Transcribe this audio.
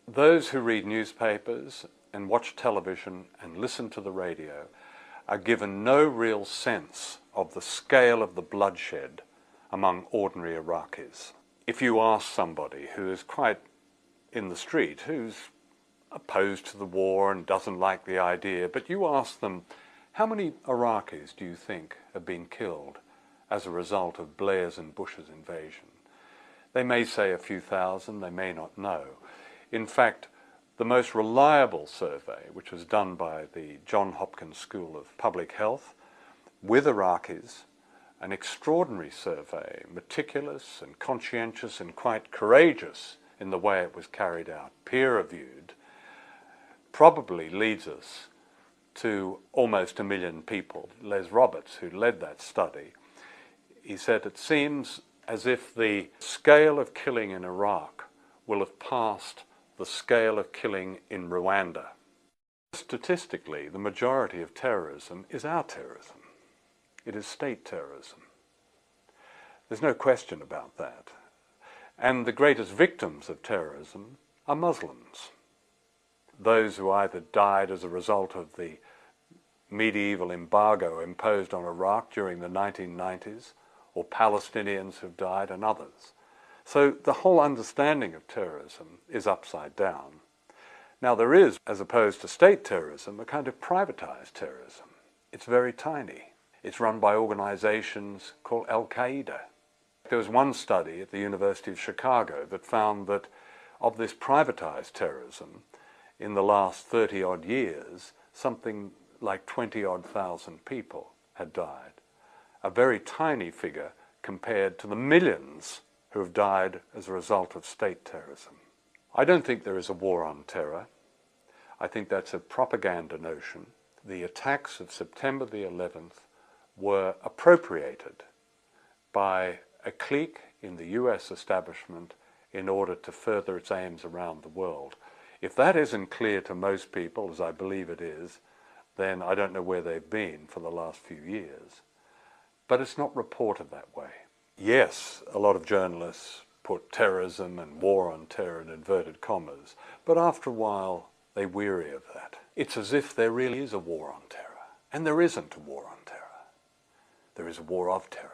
those who read newspapers and watch television and listen to the radio are given no real sense of the scale of the bloodshed among ordinary Iraqis. If you ask somebody who is quite in the street, who's opposed to the war and doesn't like the idea, but you ask them, how many Iraqis do you think have been killed as a result of Blair's and Bush's invasion? They may say a few thousand, they may not know. In fact, the most reliable survey, which was done by the Johns Hopkins School of Public Health with Iraqis, an extraordinary survey, meticulous and conscientious and quite courageous in the way it was carried out, peer-reviewed, probably leads us to almost 1 million people. Les Roberts, who led that study, he said it seems as if the scale of killing in Iraq will have passed the scale of killing in Rwanda. Statistically, the majority of terrorism is our terrorism. It is state terrorism. There's no question about that. And the greatest victims of terrorism are Muslims. Those who either died as a result of the medieval embargo imposed on Iraq during the 1990s, or Palestinians who've died, and others. So the whole understanding of terrorism is upside down. Now there is, as opposed to state terrorism, a kind of privatized terrorism. It's very tiny. It's run by organizations called Al-Qaeda. There was one study at the University of Chicago that found that of this privatized terrorism, in the last 30-odd years, something like 20-odd thousand people had died. A very tiny figure compared to the millions who have died as a result of state terrorism. I don't think there is a war on terror. I think that's a propaganda notion. The attacks of September the 11th were appropriated by a clique in the US establishment in order to further its aims around the world. If that isn't clear to most people, as I believe it is, then I don't know where they've been for the last few years. But it's not reported that way. Yes, a lot of journalists put terrorism and war on terror in inverted commas, but after a while they weary of that. It's as if there really is a war on terror, and there isn't a war on terror. There is a war of terror.